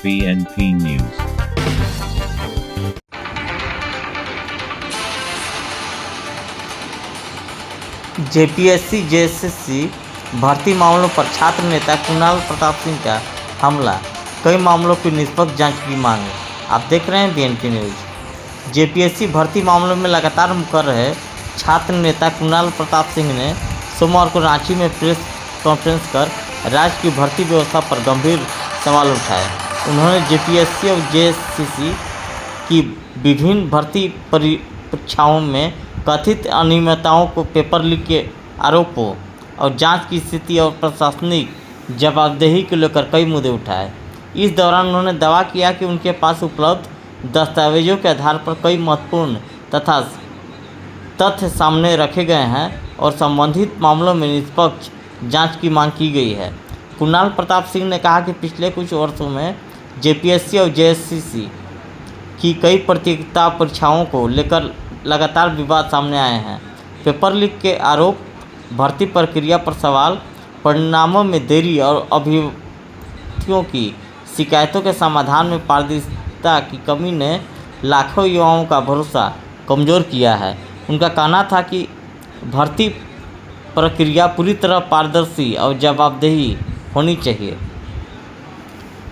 BNP News। JPSC JSSC भर्ती मामलों पर छात्र नेता कुणाल प्रताप सिंह का हमला, कई मामलों की निष्पक्ष जांच की मांग। आप देख रहे हैं बीएनपी न्यूज़। जेपीएससी भर्ती मामलों में लगातार मुकर रहे छात्र नेता कुणाल प्रताप सिंह ने सोमवार को रांची में प्रेस कॉन्फ्रेंस कर राज्य की भर्ती व्यवस्था पर गंभीर सवाल उठाए। उन्होंने जेपीएससी और जेएसएससी की विभिन्न भर्ती परीक्षाओं में कथित अनियमितताओं को, पेपर लीक के आरोपों और जांच की स्थिति और प्रशासनिक जवाबदेही को लेकर कई मुद्दे उठाए। इस दौरान उन्होंने दावा किया कि उनके पास उपलब्ध दस्तावेजों के आधार पर कई महत्वपूर्ण तथा तथ्य सामने रखे गए हैं और संबंधित मामलों में निष्पक्ष जांच की मांग की गई है। कुणाल प्रताप सिंह ने कहा कि पिछले कुछ वर्षों में जेपीएससी और जेएसएससी की कई प्रतियोगिता परीक्षाओं को लेकर लगातार विवाद सामने आए हैं। पेपर लीक के आरोप, भर्ती प्रक्रिया पर सवाल, परिणामों में देरी और अभ्यर्थियों की शिकायतों के समाधान में पारदर्शिता की कमी ने लाखों युवाओं का भरोसा कमज़ोर किया है। उनका कहना था कि भर्ती प्रक्रिया पूरी तरह पारदर्शी और जवाबदेही होनी चाहिए।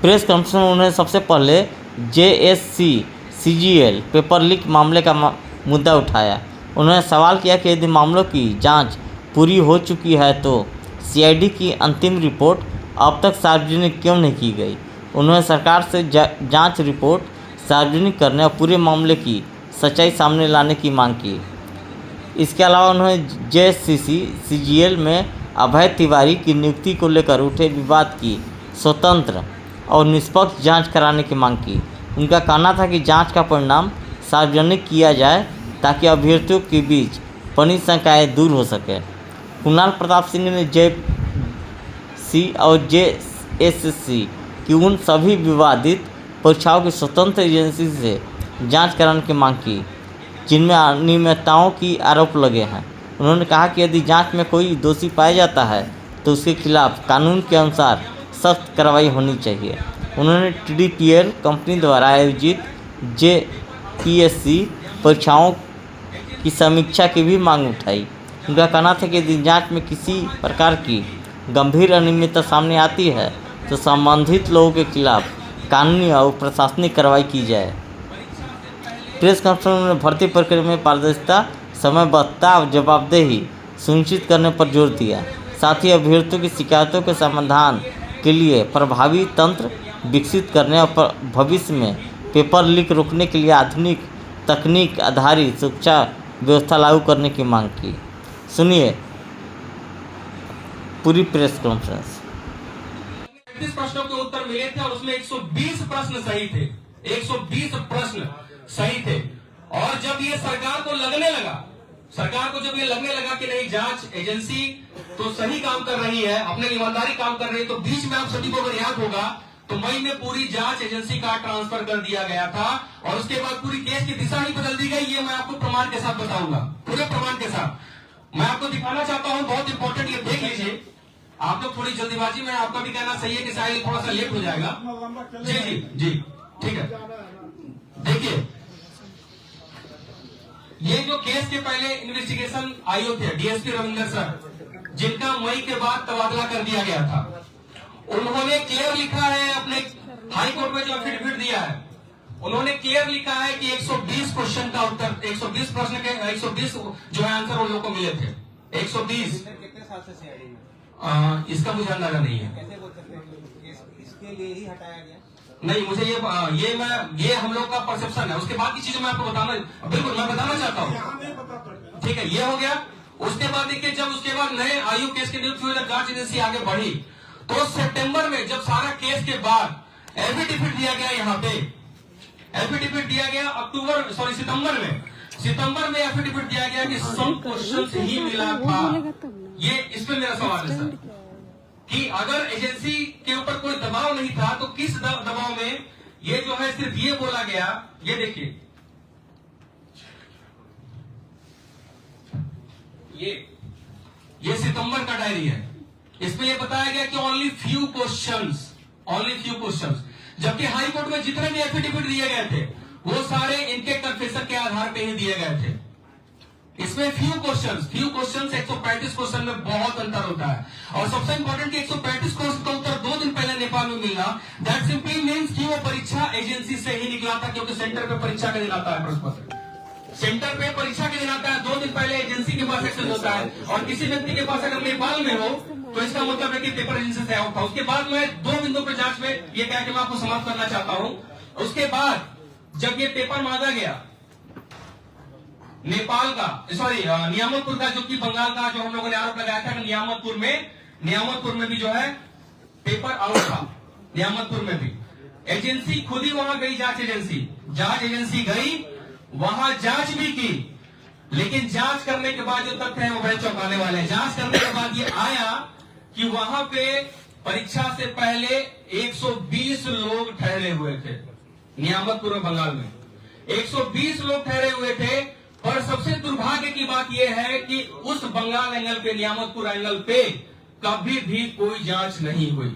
प्रेस कॉन्फ्रेंस में उन्होंने सबसे पहले जेएससी सीजीएल पेपर लीक मामले का मुद्दा उठाया। उन्होंने सवाल किया कि यदि मामलों की जांच पूरी हो चुकी है तो सीआईडी की अंतिम रिपोर्ट अब तक सार्वजनिक क्यों नहीं की गई। उन्होंने सरकार से जांच रिपोर्ट सार्वजनिक करने और पूरे मामले की सच्चाई सामने लाने की मांग की। इसके अलावा उन्होंने जेएसएससी सीजीएल में अभय तिवारी की नियुक्ति को लेकर उठे विवाद की स्वतंत्र और निष्पक्ष जांच कराने की मांग की। उनका कहना था कि जांच का परिणाम सार्वजनिक किया जाए ताकि अभ्यर्थियों के बीच बनी शंकाएं दूर हो सके। कुणाल प्रताप सिंह ने जेपीएससी और जेएसएससी की उन सभी विवादित परीक्षाओं की स्वतंत्र एजेंसी से जांच कराने की मांग की जिनमें अनियमितताओं की आरोप लगे हैं। उन्होंने कहा कि यदि जांच में कोई दोषी पाया जाता है तो उसके खिलाफ कानून के अनुसार सख्त कार्रवाई होनी चाहिए। उन्होंने टीडीपीएल कंपनी द्वारा आयोजित जेपीएससी परीक्षाओं की समीक्षा की भी मांग उठाई। उनका कहना था कि यदि जांच में किसी प्रकार की गंभीर अनियमितता सामने आती है तो संबंधित लोगों के खिलाफ कानूनी और प्रशासनिक कार्रवाई की जाए। प्रेस कॉन्फ्रेंस में भर्ती प्रक्रिया में पारदर्शिता, समयबद्धता और जवाबदेही सुनिश्चित करने पर जोर दिया। साथ ही अभ्यर्थियों की शिकायतों के समाधान के लिए प्रभावी तंत्र विकसित करने और भविष्य में पेपर लीक रोकने के लिए आधुनिक तकनीक आधारित सुरक्षा व्यवस्था लागू करने की मांग की। सुनिए पूरी प्रेस कॉन्फ्रेंस। 33 प्रश्नों के उत्तर मिले थे और उसमें 120 प्रश्न सही थे। 120 प्रश्न सही थे। और जब ये सरकार को लगने लगा कि नहीं जांच एजेंसी तो सही काम कर रही है, अपने ईमानदारी काम कर रही है, तो बीच में आप सभी को अगर याद होगा तो मई में पूरी जांच एजेंसी का ट्रांसफर कर दिया गया था और उसके बाद पूरी केस की दिशा ही बदल दी गई। ये मैं आपको प्रमाण के साथ बताऊंगा, पूरे प्रमाण के साथ मैं आपको दिखाना चाहता हूं। बहुत इंपॉर्टेंट, ये देख लीजिए। आप लोग थोड़ी जल्दीबाजी में, आपका भी कहना सही है कि शायद थोड़ा सा लेट हो जाएगा। जी जी जी ठीक है। देखिए, ये जो केस के पहले इन्वेस्टिगेशन आईओ थे डीएसपी रविंदर सर, जिनका मई के बाद तबादला कर दिया गया था, उन्होंने क्लियर लिखा है अपने हाई कोर्ट में जो एफिडेविट दिया है, उन्होंने क्लियर लिखा है कि 120 क्वेश्चन का उत्तर, 120 प्रश्न के 120 जो है आंसर उन लोगों को मिले थे। 120 कितने साल से सीआईडी में? इसका मुझे अंदाजा नहीं है। कैसे बोल सकते हैं इसके लिए ही हटाया गया? नहीं, मुझे ये हम लोग का परसेप्शन है। उसके बाद की चीजें मैं आपको बिल्कुल मैं बताना चाहता हूँ। ठीक है, ये हो गया। उसके बाद देखिए, जब उसके बाद नए आयु केस के नियुक्त हुए, जब जांच एजेंसी आगे बढ़ी तो सितंबर में जब सारा केस के बाद एफिडेविट दिया गया, यहाँ पे एफिडेविट दिया गया सितंबर में एफिडेविट दिया गया कि सब क्वेश्चन ही मिला था। ये इस पे मेरा सवाल है सर कि अगर एजेंसी के ऊपर कोई दबाव नहीं था तो किस दबाव में ये जो है सिर्फ ये बोला गया। ये देखिए, ये सितंबर का डायरी है। इसमें यह बताया गया कि ओनली फ्यू क्वेश्चंस जबकि हाई कोर्ट में जितने भी एफिडेविट दिए गए थे वो सारे इनके कन्फेशन के आधार पे ही दिए गए थे। इसमें फ्यू क्वेश्चंस 135 क्वेश्चन में बहुत अंतर होता है। और सबसे इंपॉर्टेंट कि 135 क्वेश्चन का उत्तर 2 दिन पहले नेपाल में मिलना, दैट सिंपली मींस कि वो परीक्षा एजेंसी से ही निकला था, क्योंकि सेंटर पे परीक्षा के दिन आता है प्रश्न पत्र। सेंटर पे परीक्षा के दिन आता है, 2 दिन पहले एजेंसी के पास एक्सेस होता है। और किसी व्यक्ति के पास अगर नेपाल में हो तो इसका मतलब है कि पेपर एजेंसी से आउट था। उसके बाद मैं 2 बिंदु पर जांच में ये कह के मैं आपको समाप्त करना चाहता हूं। उसके बाद जब ये पेपर मांगा गया नेपाल का, सॉरी नियामतपुर का, जो कि बंगाल का, जो हम लोगों ने आरोप लगाया था कि नियामतपुर में भी जो है पेपर आउट था। नियामतपुर में भी एजेंसी खुद ही वहां गई, जांच एजेंसी गई, वहां जांच भी की, लेकिन जांच करने के बाद जो तथ्य है वो बड़े चौंकाने वाले हैं। जांच करने के बाद ये आया कि वहां पे परीक्षा से पहले 120 लोग ठहरे हुए थे। नियामतपुर में, बंगाल में 120 लोग ठहरे हुए थे। पर सबसे दुर्भाग्य की बात यह है कि उस बंगाल एंगल पे, नियामतपुर एंगल पे कभी भी कोई जांच नहीं हुई।